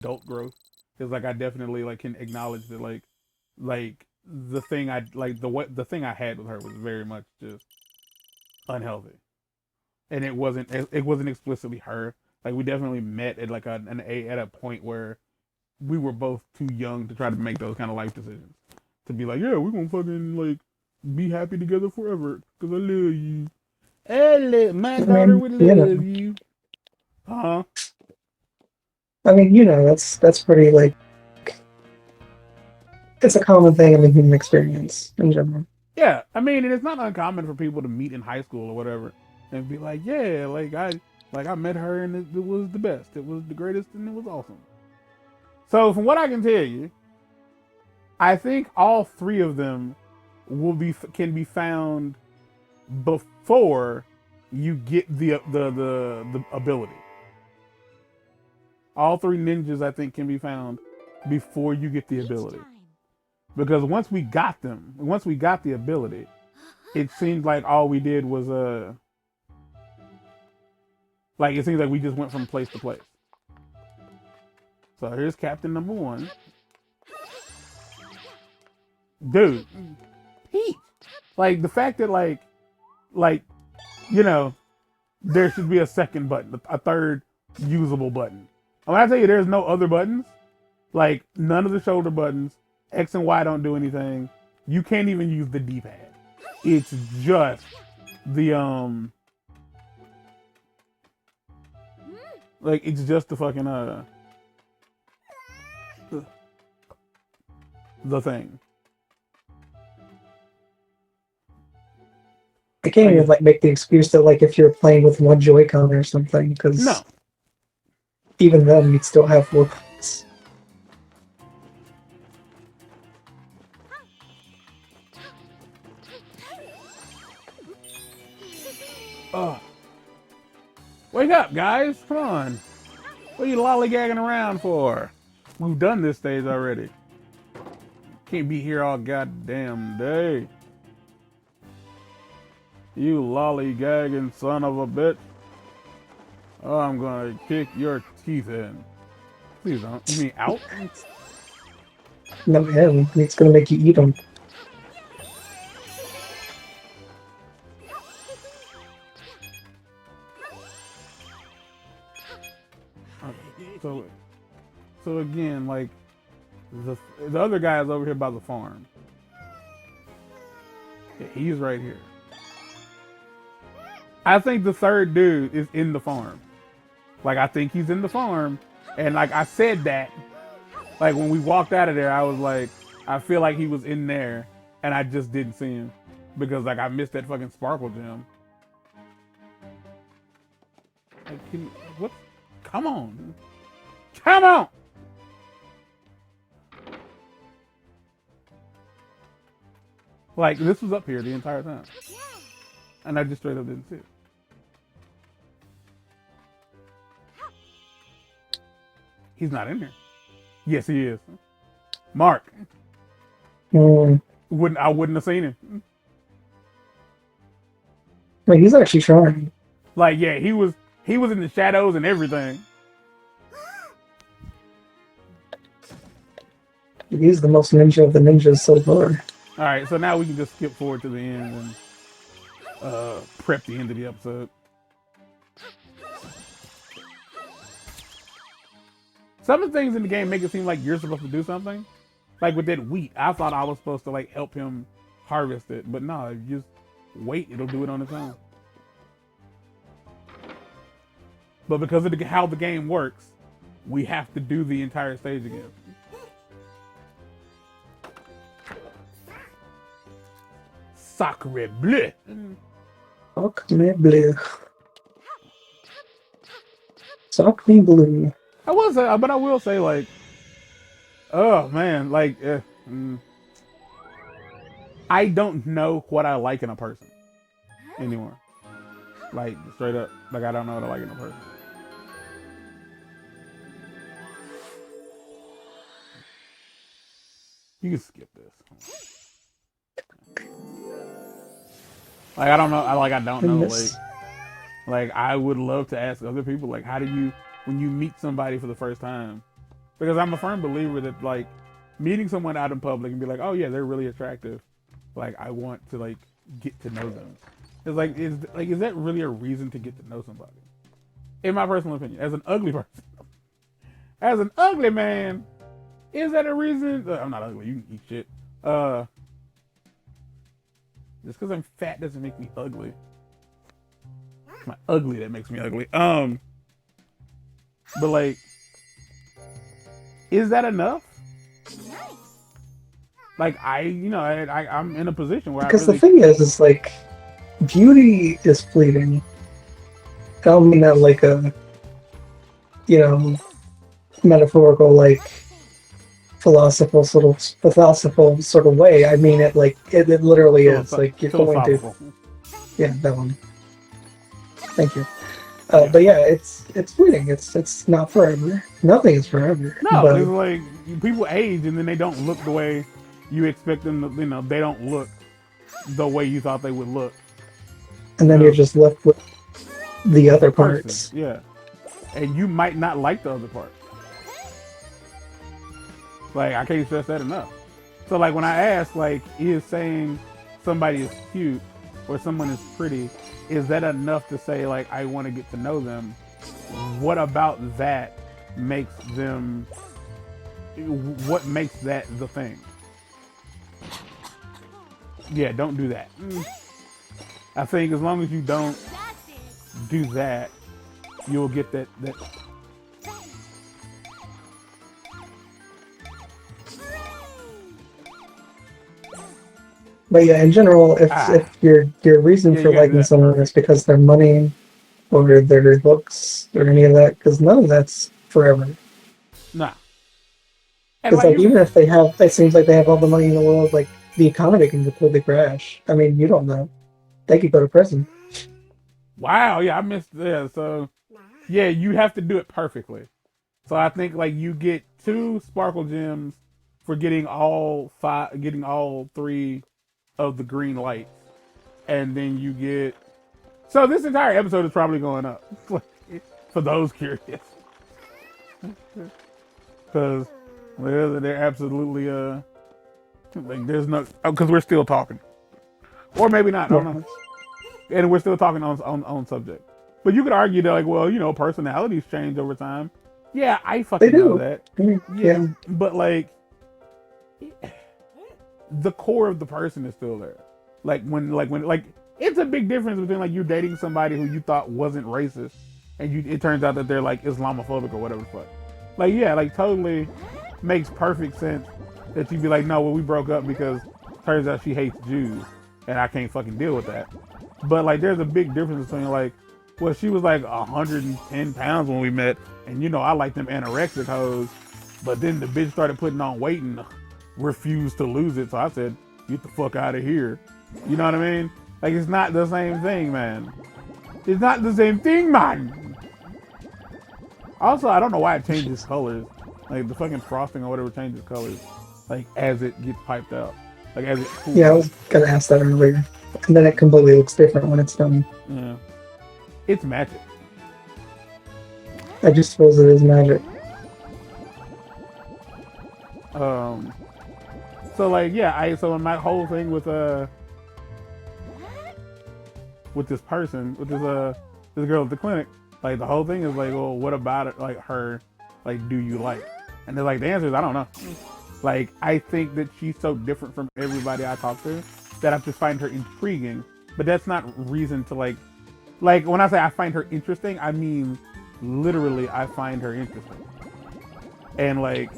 adult growth. Because like I definitely like can acknowledge that like the thing I like the thing I had with her was very much just unhealthy, and it wasn't explicitly her. Like we definitely met at like at a point where we were both too young to try to make those kind of life decisions. To be like, yeah, we're gonna fucking like be happy together forever because I love you. My I daughter mean, would you love know, you. Huh? that's pretty like it's a common thing in the human experience in general. Yeah, I mean, and it's not uncommon for people to meet in high school or whatever and be like, yeah, like I met her and it was the best. It was the greatest and it was awesome. So from what I can tell you, I think all three of them can be found before you get the ability. All three ninjas I think can be found before you get the ability. Because once we got the ability, it seemed like all we did was like it seems like we just went from place to place. So here's Captain Number One, dude. Pete, like the fact that like you know there should be a second button, a third usable button. And when I tell you there's no other buttons, like none of the shoulder buttons, X and Y don't do anything. You can't even use the D-pad. It's just the like it's just the fucking the thing. I can't Like even it's like make the excuse that like if you're playing with one Joy-Con or something, because no. even then you'd still have four buttons. Oh, wake up, guys! Come on. What are you lollygagging around for? We've done this stage already. Can't be here all goddamn day. You lollygagging son of a bitch. Oh, I'm gonna kick your teeth in. Please don't. You mean out? No, yeah, it's gonna make you eat them. So, so again, like the other guy is over here by the farm. Yeah, he's right here. I think the third dude is in the farm. Like I think he's in the farm, and like I said that, like when we walked out of there, I was like, I feel like he was in there, and I just didn't see him because like I missed that fucking sparkle gem. Like, what? Come on, come on! Like this was up here the entire time, and I just straight up didn't see it. He's not in here. Yes, he is. Mark. Mm. I wouldn't have seen him. Like he's actually trying. Like, yeah, he was in the shadows and everything. He's the most ninja of the ninjas so far. All right, so now we can just skip forward to the end and prep the end of the episode. Some of the things in the game make it seem like you're supposed to do something. Like with that wheat, I thought I was supposed to like help him harvest it, but no, you just wait, it'll do it on its own. But because of how the game works, we have to do the entire stage again. Sacre bleu. Fuck me blue. Suck me blue. I will say, but I will say, like, oh man, like, I don't know what I like in a person anymore. Like, straight up, like, I don't know what I like in a person. You can skip this. Like, I don't know. I don't And know. this. Like I would love to ask other people, like, how do you, when you meet somebody for the first time, Because I'm a firm believer that like meeting someone out in public and be like, oh yeah, they're really attractive. Like I want to like get to know them. It's like is that really a reason to get to know somebody? In my personal opinion, as an ugly person, as an ugly man, is that a reason? I'm not ugly. You can eat shit. Just because I'm fat doesn't make me ugly. It's my ugly that makes me ugly. But like, is that enough? Like I'm in a position where Because I really, the thing is like, beauty is fleeting. I don't mean that like a, metaphorical, like, philosophical sort of way. I mean it like, it literally is. Like, you're going to... Yeah, that one. Thank you. But yeah, it's fleeting. It's not forever. Nothing is forever. No, but it's like people age and then they don't look the way you expect them to. They don't look the way you thought they would look. And then you're just left with the other parts. Yeah, and you might not like the other part. Like I can't stress that enough. So like when I ask, like, is saying somebody is cute or someone is pretty, is that enough to say like I want to get to know them? What about that makes them? What makes that the thing? Yeah, don't do that. I think as long as you don't do that, you'll get that. But yeah, in general, if your reason for liking someone is because their money or their looks or any of that, because none of that's forever. Nah. Because like even if it seems like they have all the money in the world, like the economy can completely crash. I mean, you don't know. They could go to prison. Wow, yeah, I missed that. So yeah, you have to do it perfectly. So I think like you get 2 sparkle gems for getting all 3 of the green lights, and then you get. So this entire episode is probably going up for those curious, because they're absolutely like there's no because we're still talking, or maybe not. I don't know, and we're still talking on subject. But you could argue that like, well, personalities change over time. Yeah, I fucking know that. Yeah, but like the core of the person is still there. Like when it's a big difference between like you dating somebody who you thought wasn't racist and it turns out that they're like Islamophobic or whatever the fuck. Like yeah, like totally makes perfect sense that you'd be like, no, well we broke up because turns out she hates Jews and I can't fucking deal with that. But like there's a big difference between like, well, she was like 110 pounds when we met and I like them anorexic hoes, but then the bitch started putting on weight and refused to lose it, so I said, get the fuck out of here. You know what I mean? Like it's not the same thing, man. It's not the same thing, man. Also, I don't know why it changes colors. Like the fucking frosting or whatever changes colors, like as it gets piped out, like as it cools. Yeah, I was gonna ask that earlier, and then it completely looks different when it's done. Yeah, it's magic. I just suppose it is magic. So like yeah, so in my whole thing with this person, with this girl at the clinic, like the whole thing is like, well, what about it? Like her, like, do you like? And they're like, the answer is I don't know. Like I think that she's so different from everybody I talk to that I just find her intriguing. But that's not reason to like when I say I find her interesting, I mean literally I find her interesting. And like,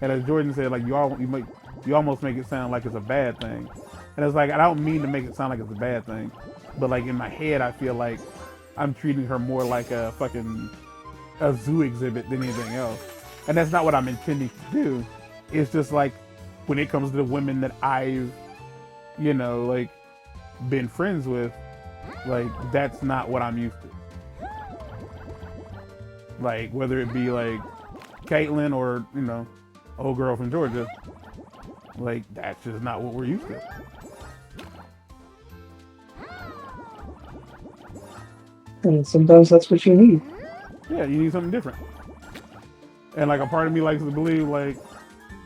and as Jordan said, like you almost make it sound like it's a bad thing. And it's like, I don't mean to make it sound like it's a bad thing, but like in my head, I feel like I'm treating her more like a zoo exhibit than anything else. And that's not what I'm intending to do. It's just like, when it comes to the women that I've, like been friends with, like that's not what I'm used to. Like whether it be like Caitlyn or, old girl from Georgia, like that's just not what we're used to. And sometimes that's what you need. Yeah, you need something different. And like a part of me likes to believe like,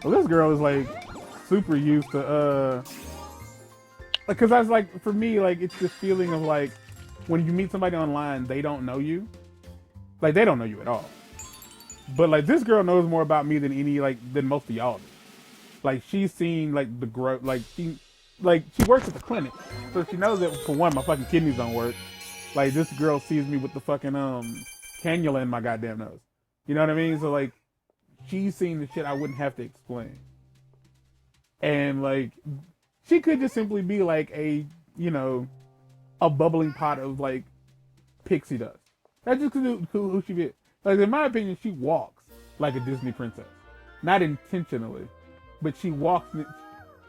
well, this girl is like super used to because that's like for me like it's this feeling of like when you meet somebody online they don't know you, like they don't know you at all. But like this girl knows more about me than most of y'all do. Like she's seen like the growth, like she works at the clinic, so she knows that for one my fucking kidneys don't work. Like this girl sees me with the fucking cannula in my goddamn nose. You know what I mean? So like she's seen the shit I wouldn't have to explain. And like she could just simply be like a bubbling pot of like pixie dust. That's just who she is. Like in my opinion, she walks like a Disney princess. Not intentionally, but she walks.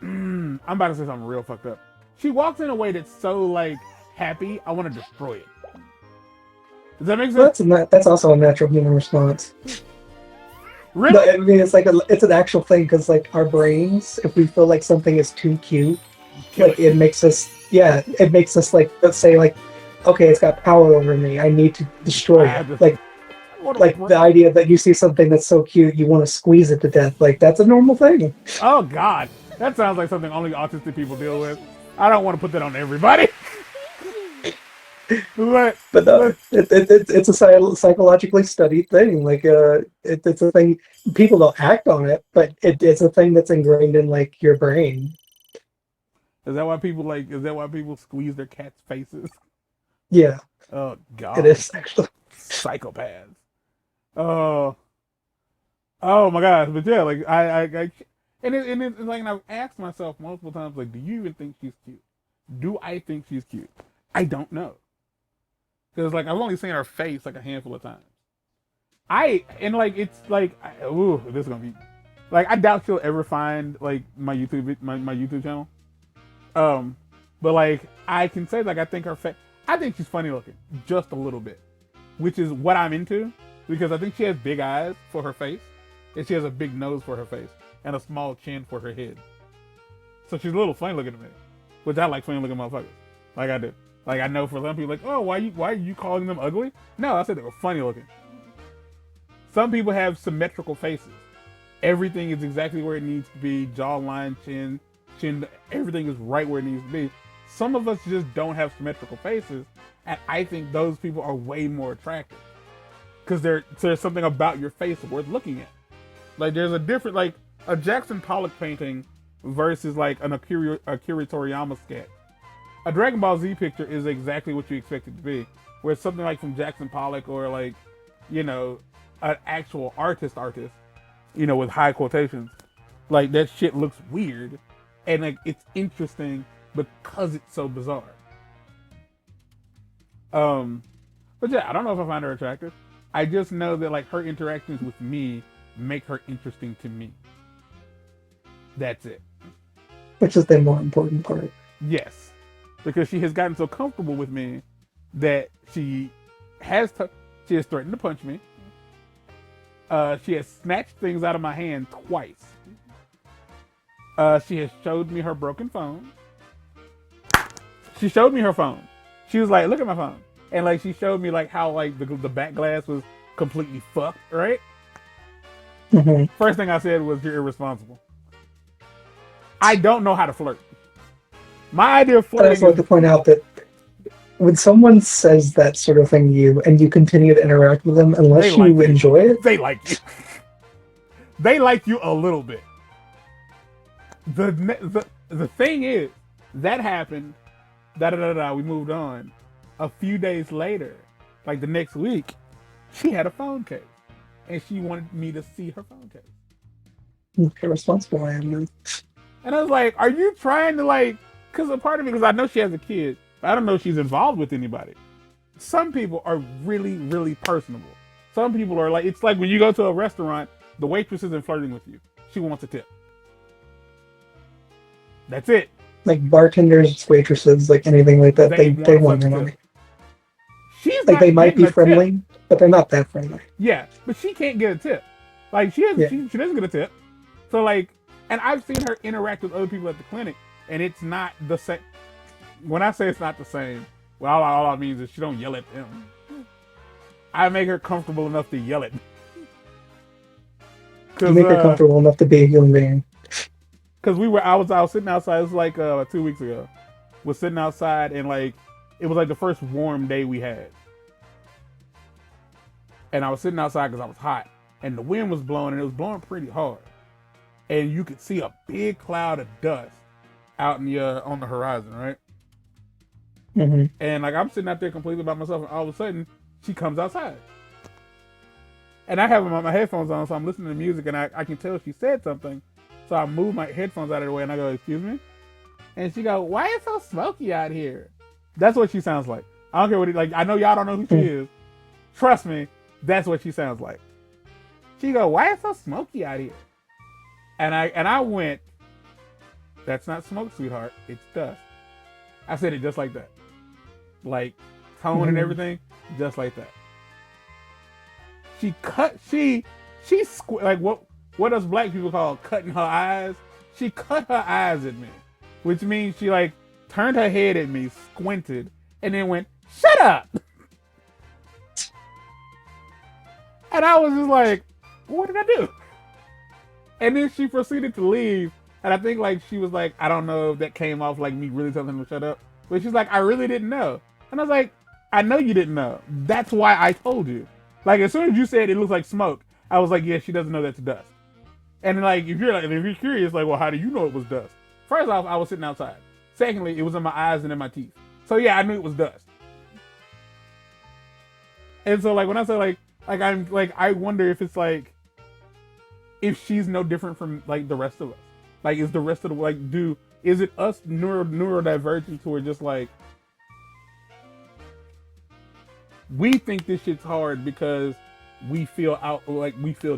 I'm about to say something real fucked up. She walks in a way that's so like happy, I want to destroy it. Does that make sense? That's also a natural human response. Really? No, I mean, it's an actual thing because like our brains, if we feel like something is too cute, like it makes us like, let's say like, okay, it's got power over me. I need to destroy it. Like the idea that you see something that's so cute, you want to squeeze it to death. Like that's a normal thing. Oh God, that sounds like something only autistic people deal with. I don't want to put that on everybody. but no, it's a psychologically studied thing. Like it's a thing. People don't act on it, but it's a thing that's ingrained in like your brain. Is that why people squeeze their cats' faces? Yeah. Oh God. It is actually. Psychopaths. Oh my gosh. But yeah, like it's like I've asked myself multiple times, like, do you even think she's cute? Do I think she's cute? I don't know. Because like I've only seen her face like a handful of times. This is gonna be like I doubt she'll ever find like my YouTube channel. But like I can say like I think she's funny looking just a little bit, which is what I'm into because I think she has big eyes for her face, and she has a big nose for her face, and a small chin for her head. So she's a little funny looking to me, which I like funny looking motherfuckers. Like I do. Like I know for some people, like, oh, why are you calling them ugly? No, I said they were funny looking. Some people have symmetrical faces. Everything is exactly where it needs to be. Jawline, chin, everything is right where it needs to be. Some of us just don't have symmetrical faces, and I think those people are way more attractive because there's something about your face worth looking at. Like there's a different, like a Jackson Pollock painting versus like an Akira Toriyama sketch. A Dragon Ball Z picture is exactly what you expect it to be, where it's something like from Jackson Pollock or like, an actual artist, with high quotations. Like that shit looks weird, and like it's interesting because it's so bizarre. But yeah, I don't know if I find her attractive. I just know that like her interactions with me make her interesting to me. That's it. Which is the more important part. Yes, because she has gotten so comfortable with me that she has threatened to punch me. She has snatched things out of my hand twice. She has showed me her broken phone. She showed me her phone. She was like, look at my phone. And like she showed me like how like the back glass was completely fucked, right? Mm-hmm. First thing I said was, you're irresponsible. I don't know how to flirt. My idea of flirting I just like to point out that when someone says that sort of thing to you and you continue to interact with them, unless you enjoy it, they like you. They like you a little bit. The thing is, that happened. We moved on. A few days later, like the next week, she had a phone case, and she wanted me to see her phone case. Look how responsible I am. And I was like, "Are you trying to like?" Because a part of me, because I know she has a kid, but I don't know if she's involved with anybody. Some people are really, really personable. Some people are like, it's like when you go to a restaurant, the waitress isn't flirting with you; she wants a tip. That's it. Like bartenders, waitresses, like anything like that, they want your money. She's like they might be friendly, but they're not that friendly. Yeah, but she can't get a tip. Like she doesn't get a tip. So like, and I've seen her interact with other people at the clinic, and it's not the same. When I say it's not the same, well, all I mean is she don't yell at them. I make her comfortable enough to yell at them. You Cause make her comfortable enough to be a human being. Cause I was sitting outside. It was like 2 weeks ago. Was sitting outside and like it was like the first warm day we had, and I was sitting outside because I was hot, and the wind was blowing, and it was blowing pretty hard, and you could see a big cloud of dust out in the on the horizon, right? Mm-hmm. And like I'm sitting out there completely by myself, and all of a sudden she comes outside, and I have my headphones on, so I'm listening to music, and I can tell she said something, so I move my headphones out of the way, and I go, "Excuse me," and she go, "Why is it so smoky out here?" That's what she sounds like. I don't care what it like. I know y'all don't know who she is. Trust me, that's what she sounds like. She go, "Why is it so smoky out here?" And I went, "That's not smoke, sweetheart. It's dust." I said it just like that, like tone and everything, just like that. She like what us black people call cutting her eyes. She cut her eyes at me, which means she like turned her head at me, squinted, and then went, "Shut up!" And I was just like, "What did I do?" And then she proceeded to leave, and I think like she was like, I don't know if that came off like me really telling her to shut up, but she's like, "I really didn't know," and I was like, "I know you didn't know. That's why I told you." Like as soon as you said it looks like smoke, I was like, "Yeah, she doesn't know that's dust." And like if you're curious, like, well, how do you know it was dust? First off, I was sitting outside. Secondly, it was in my eyes and in my teeth. So yeah, I knew it was dust. And so like when I say like I'm like I wonder if it's like if she's no different from like the rest of us. Like is the rest of the like is it us neurodivergent who are just like we think this shit's hard because we feel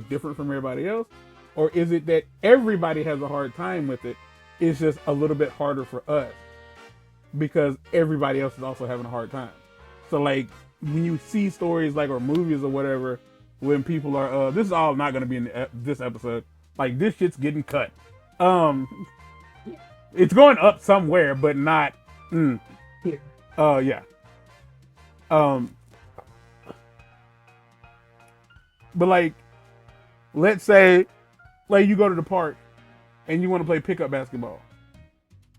different from everybody else? Or is it that everybody has a hard time with it? It's just a little bit harder for us because everybody else is also having a hard time. So like when you see stories like or movies or whatever, when people are this is all not gonna be in this episode. Like this shit's getting cut. It's going up somewhere, but not. Here. Yeah. But like, let's say, like you go to the park and you want to play pickup basketball.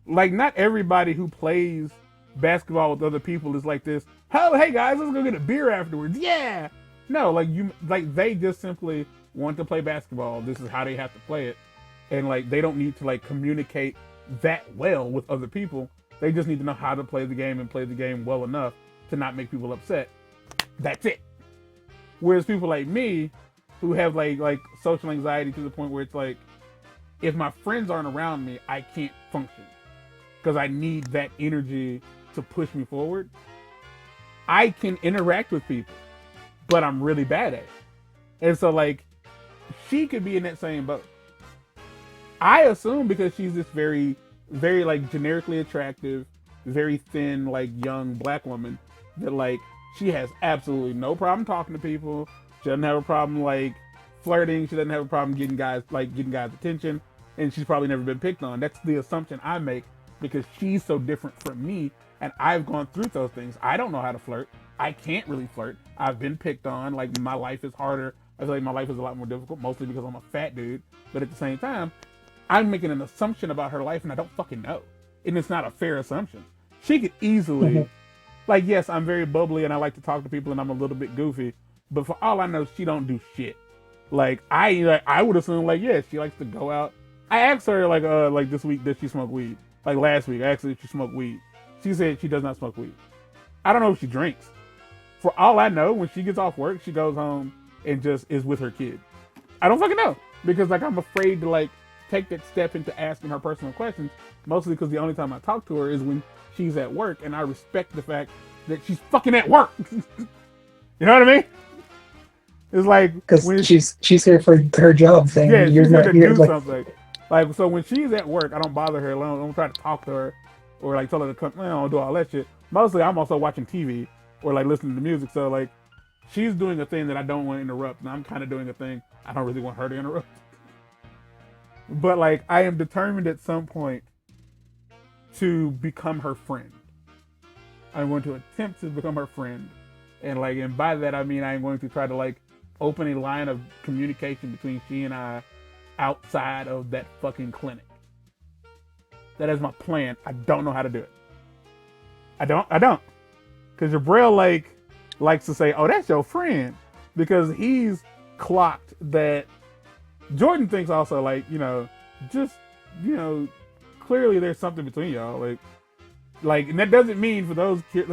Like not everybody who plays basketball with other people is like this. Oh, hey guys, let's go get a beer afterwards. Yeah. No, like they just simply want to play basketball. This is how they have to play it. And like they don't need to like communicate that well with other people. They just need to know how to play the game and play the game well enough to not make people upset. That's it. Whereas people like me who have like social anxiety to the point where it's like if my friends aren't around me, I can't function because I need that energy to push me forward. I can interact with people, but I'm really bad at it. And so like she could be in that same boat. I assume because she's this very, very like generically attractive, very thin, like young black woman that like she has absolutely no problem talking to people. She doesn't have a problem like flirting. She doesn't have a problem getting guys attention. And she's probably never been picked on. That's the assumption I make because she's so different from me. And I've gone through those things. I don't know how to flirt. I can't really flirt. I've been picked on. Like my life is harder. I feel like my life is a lot more difficult, mostly because I'm a fat dude. But at the same time, I'm making an assumption about her life and I don't fucking know. And it's not a fair assumption. She could easily, like, yes, I'm very bubbly and I like to talk to people and I'm a little bit goofy. But for all I know, she don't do shit. Like I would assume like, yeah, she likes to go out. I asked her like this week, does she smoke weed? Like last week, I asked her if she smoked weed. She said she does not smoke weed. I don't know if she drinks. For all I know, when she gets off work, she goes home and just is with her kid. I don't fucking know because like I'm afraid to like take that step into asking her personal questions, mostly because the only time I talk to her is when she's at work, and I respect the fact that she's fucking at work. You know what I mean? It's like because she's here for her job thing. Yeah, You're she's here not to here do like something. Like so, when she's at work, I don't bother her. I don't try to talk to her or like tell her to come. I don't do all that shit. Mostly, I'm also watching TV or like listening to music. So like, she's doing a thing that I don't want to interrupt, and I'm kind of doing a thing I don't really want her to interrupt. But like, I am determined at some point to become her friend. I'm going to attempt to become her friend, and by that I mean I'm going to try to like open a line of communication between she and I outside of that fucking clinic. That is my plan. I don't know how to do it. I don't. Because Jabril likes to say, oh, that's your friend. Because he's clocked that Jordan thinks also like, just, clearly there's something between y'all. Like, and that doesn't mean for those kids,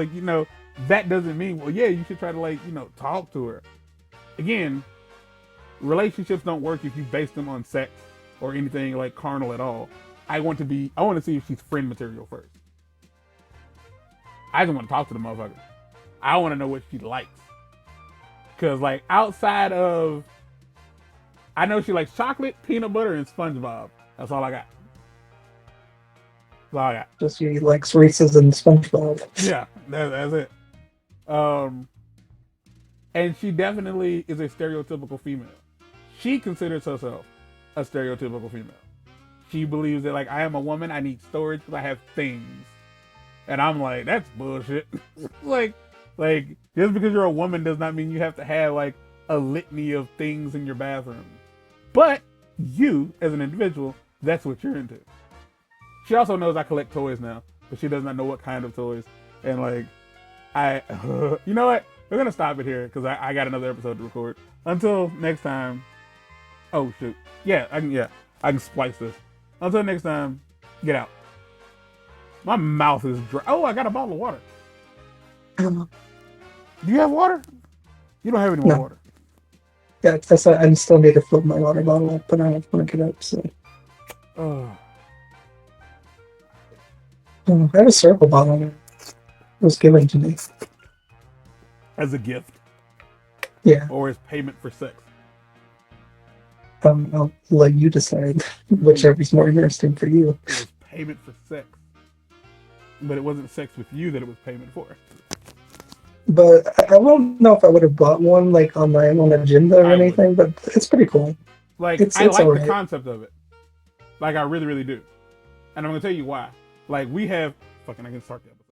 that doesn't mean, well, yeah, you should try to talk to her. Again, relationships don't work if you base them on sex or anything like carnal at all. I want to see if she's friend material first. I just want to talk to the motherfucker. I want to know what she likes. Cause outside of, I know she likes chocolate, peanut butter, and SpongeBob. That's all I got. That's all I got. Just she likes Reese's and SpongeBob. Yeah, that's it. And she definitely is a stereotypical female. She considers herself a stereotypical female. She believes that I am a woman, I need storage because I have things. And I'm like, that's bullshit. like just because you're a woman does not mean you have to have a litany of things in your bathroom. But you, as an individual, that's what you're into. She also knows I collect toys now, but she does not know what kind of toys. And you know what? We're gonna stop it here because I got another episode to record. Until next time. Oh shoot. Yeah, I can splice this. Until next time, get out. My mouth is dry. Oh, I got a bottle of water. Do you have water? You don't have any more water. Yeah, I still need to fill my water bottle up, but I don't want to get up, so. Oh. I have a circle bottle. It was given to me. As a gift? Yeah. Or as payment for sex? I'll let you decide whichever's more interesting for you. It was payment for sex. But it wasn't sex with you that it was payment for. But I don't know if I would have bought one on my own agenda or anything, but it's pretty cool. I like the concept of it. I really, really do. And I'm going to tell you why. We have... Fucking, I can start the episode.